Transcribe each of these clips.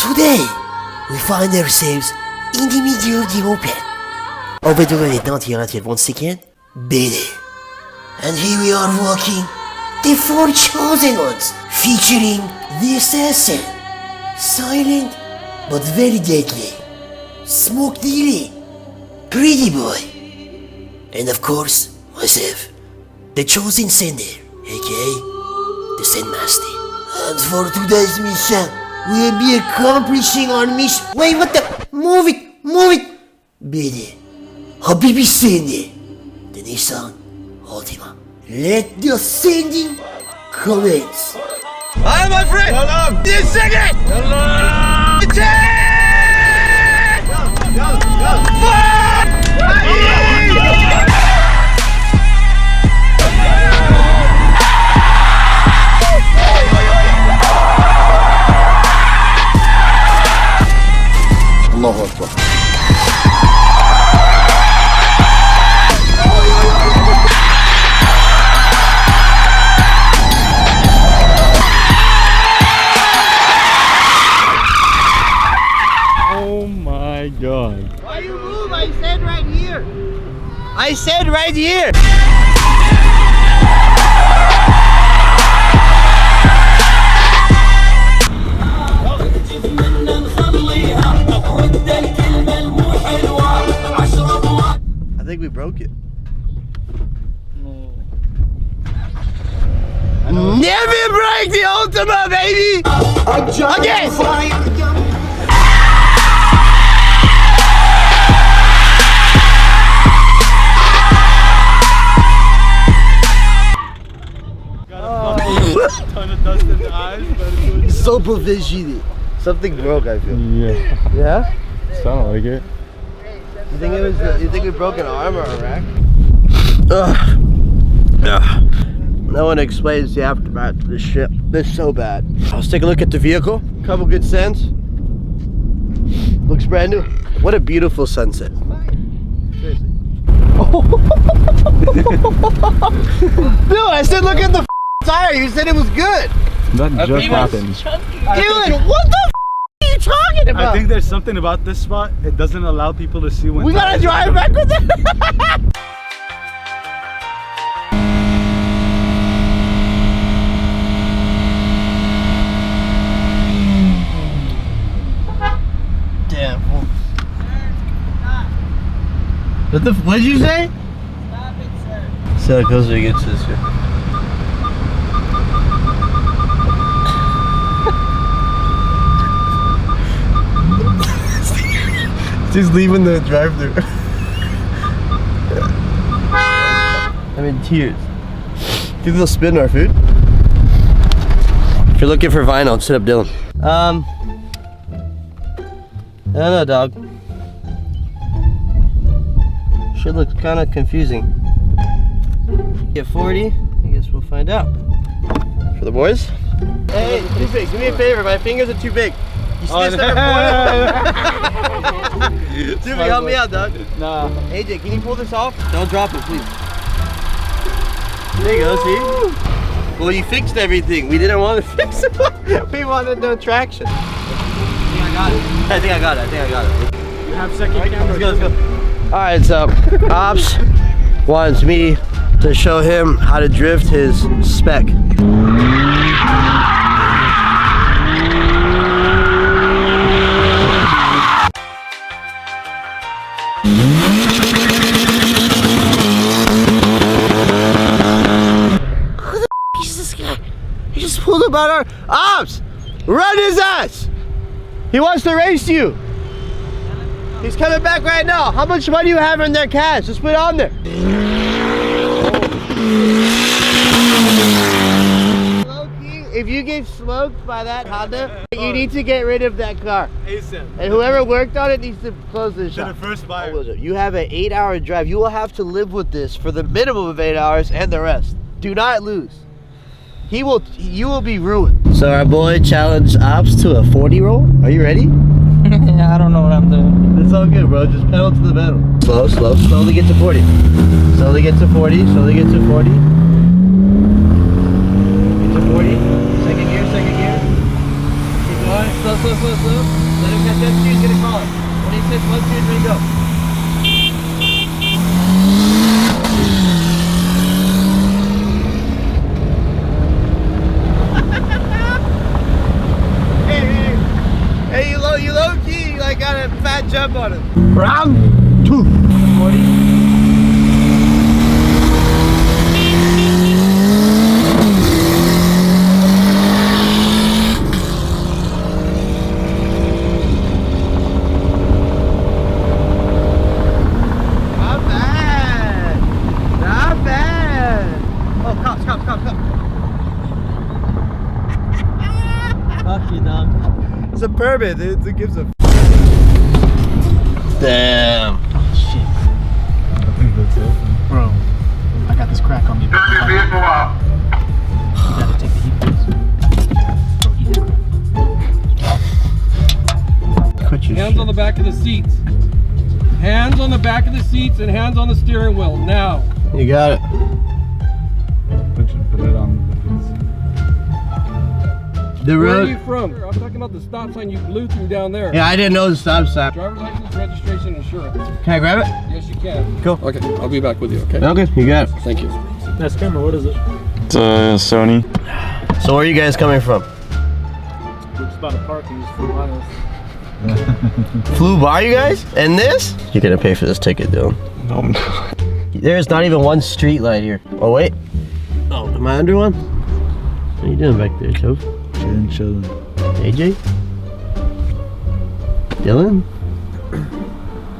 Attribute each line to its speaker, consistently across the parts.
Speaker 1: Today, we find ourselves in the middle of the open. On va devoir aller dans tirage once again, baby. And here we are walking the four chosen ones, featuring the assassin, silent but very deadly, smoke dealing, greedy boy, and of course myself, the chosen sender, aka the Sendmaster. And for today's mission, we'll be accomplishing our mission. Wait, what the? Move it! Beni, Habibi Sendi, the Nissan Altima. Let the sending commence.
Speaker 2: Hi, my friend! Hello! You sing it! Hello!
Speaker 3: الله أكبر.
Speaker 4: Oh my God.
Speaker 2: Why you move? I said right here. I said right here. I think we broke it.
Speaker 4: No.
Speaker 2: Never break the Altima, baby! Again!
Speaker 4: Ton of dust in the eyes, but it's
Speaker 2: So provisioned. Something broke, I feel.
Speaker 4: yeah.
Speaker 2: Yeah?
Speaker 4: Sound like it.
Speaker 2: You think it was? You think we broke an arm or a rack? No one explains the aftermath to this ship. This is so bad. Let's take a look at the vehicle. Couple good scents. Looks brand new. What a beautiful sunset. Seriously. Dude, I said look at the tire. You said it was good.
Speaker 4: That just happened.
Speaker 2: Dude, what the are you talking about?
Speaker 4: I think there's something about this spot. It doesn't allow people to see when.
Speaker 2: We gotta drive back with it. Damn. What did you say? Stop it, sir. So it goes against this here. Just leaving the drive-thru. I'm in tears. Think they'll spin our food? If you're looking for vinyl, just hit up Dylan. I don't know, dog. Shit looks kind of confusing. Get 40. I guess we'll find out. For the boys? Hey, too big. Do me a favor. My fingers are too big. You stitched them Dude, help me out, dog.
Speaker 4: Nah.
Speaker 2: AJ, can you pull this off? Don't drop it, please. There you go, see? Well, you fixed everything. We didn't want to fix it. We wanted no traction. I think I got it.
Speaker 4: You have second camera.
Speaker 2: Let's go. Alright, so Ops wants me to show him how to drift his spec. He just pulled about our Ops! Run his ass! He wants to race you! He's coming back right now. How much money you have in their cash? Just put it on there. Low-key, if you get smoked by that Honda, you need to get rid of that car.
Speaker 4: ASAP.
Speaker 2: And whoever worked on it needs to close this
Speaker 4: To
Speaker 2: shop.
Speaker 4: the first buyer.
Speaker 2: You have an 8-hour drive. You will have to live with this for the minimum of 8 hours and the rest. Do not lose. You will be ruined. So our boy challenged Ops to a 40 roll. Are you ready?
Speaker 5: I don't know what I'm doing.
Speaker 2: It's all good, bro. Just pedal to the metal. Slow. Slowly get to 40. Slowly get to 40. Slowly get to 40. Get to 40. Second gear. Keep going. Alright, slow. Let him catch up to you, he's gonna call it. When he says 1, 2, 3, go. Hey, you low key, like got a fat jump on him.
Speaker 4: Round 2.
Speaker 2: 40.
Speaker 5: Fuck you, dog.
Speaker 2: It's a permit, it gives a damn.
Speaker 5: Shit.
Speaker 4: I think that's it.
Speaker 5: Bro, I got this crack on me. You gotta take the heat, please. Bro, eat that crack.
Speaker 2: Quit your
Speaker 3: Hands
Speaker 2: shit.
Speaker 3: on the back of the seats. Hands on the back of the seats and hands on the steering wheel. Now.
Speaker 2: You got it.
Speaker 4: Put it on
Speaker 2: The
Speaker 3: Where are
Speaker 2: road.
Speaker 3: you from? I'm talking about the stop sign you blew through down there.
Speaker 2: Yeah, I didn't know the stop sign.
Speaker 3: Driver's license, registration, insurance.
Speaker 2: Can I grab it?
Speaker 3: Yes, you can.
Speaker 2: Cool.
Speaker 3: Okay, I'll be back with you, okay?
Speaker 2: Okay, you got it.
Speaker 3: Thank you.
Speaker 4: Nice camera, what is it?
Speaker 6: It's Sony.
Speaker 2: So where are you guys coming from?
Speaker 4: We're just about to park and just flew by us.
Speaker 2: Flew by you guys? And this? You're gonna pay for this ticket, Dylan.
Speaker 6: No, I'm not.
Speaker 2: There's not even one street light here. Oh wait. Oh, am I under one? What are you doing back there, Toph?
Speaker 4: Chilling.
Speaker 2: AJ? Dylan?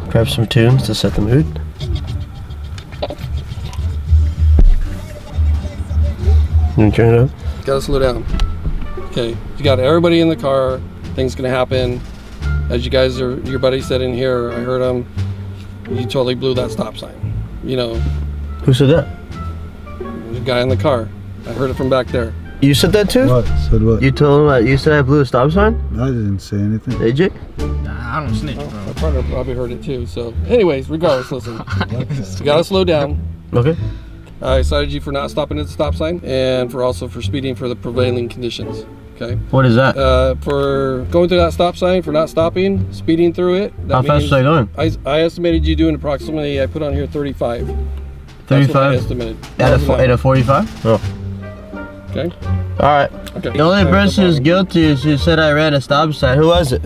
Speaker 2: Grab some tunes to set the mood. You wanna turn it up?
Speaker 3: Gotta slow down. Okay, you got everybody in the car. Things gonna happen. As you guys are, your buddy said in here, I heard him. You totally blew that stop sign. You know,
Speaker 2: Who said that?
Speaker 3: the guy in the car. I heard it from back there.
Speaker 2: You said that too?
Speaker 4: What? Said what?
Speaker 2: You told him that you said I blew a stop sign?
Speaker 4: I didn't say anything.
Speaker 2: AJ?
Speaker 5: Nah, I don't snitch, bro.
Speaker 3: My partner probably heard it too. So, anyways, regardless, listen. You gotta slow down.
Speaker 2: Okay.
Speaker 3: I cited you for not stopping at the stop sign and for also for speeding for the prevailing conditions. Okay.
Speaker 2: What is that?
Speaker 3: For going through that stop sign, for not stopping, speeding through it. That
Speaker 2: How fast was I going?
Speaker 3: I estimated you doing approximately. I put on here 35. That's what I
Speaker 2: 35?
Speaker 3: estimated.
Speaker 2: At a 45? Oh.
Speaker 3: Okay.
Speaker 2: Alright.
Speaker 3: Okay.
Speaker 2: The only person who's guilty is who said I ran a stop sign. Who was it?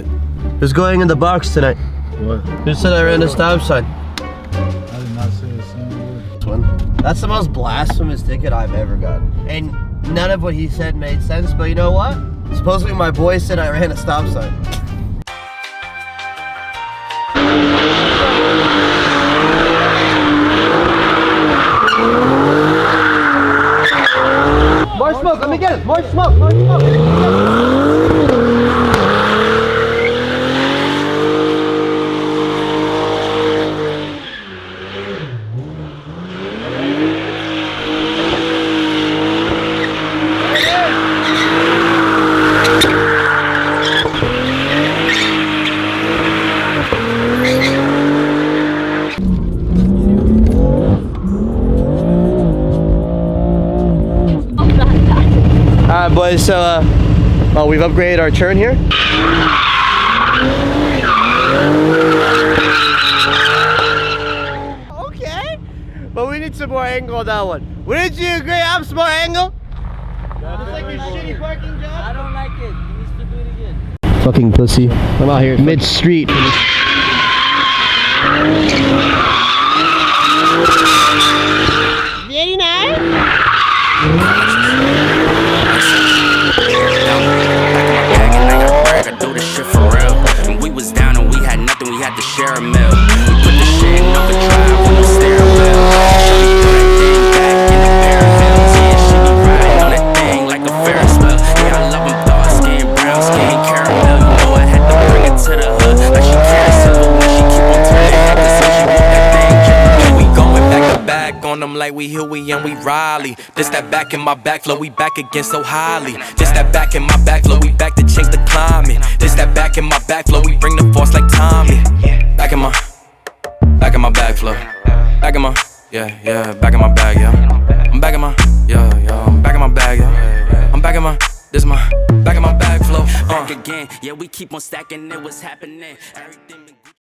Speaker 2: Who's going in the box tonight?
Speaker 4: What?
Speaker 2: Who said I ran a stop sign?
Speaker 4: I did not say a single word.
Speaker 2: This one. That's the most blasphemous ticket I've ever gotten. And none of what he said made sense, but you know what? Supposedly my boy said I ran a stop sign. More smoke, let me get it! More smoke, more smoke! Alright boys, so we've upgraded our turn here. Okay, but we need some more angle on that one. Wouldn't you agree? I'm some more angle? It's like your shitty parking job.
Speaker 5: I don't like it. He needs to do it again.
Speaker 2: Fucking pussy. I'm out here mid-street. Very nice.
Speaker 7: I do this shit for real. And we was down and we had nothing, we had to share a meal. We put the shit in overdrive with no steering wheel. Shorty throw that thing back in the bare hills. Yeah, she be riding on that thing like a Ferris wheel. Yeah, I love them dark skin, brown skin, caramel. You know I had to bring it to the hood like she carries silver when she keep on turning up the sun. She want that thing dripping. And we going back to back on them like we Huey and we Riley. This that back in my back flow, we back again so highly. This that back in my back flow, we back to change the climate. This that back in my back flow, we bring the force like Tommy. Back in my back flow. Back in my, yeah, back in my bag, yeah. I'm back in my, yeah, I'm back in my bag, yeah. I'm back in my, This my back of my bag flow. Back again, yeah, we keep on stacking it. What's happening? Everything.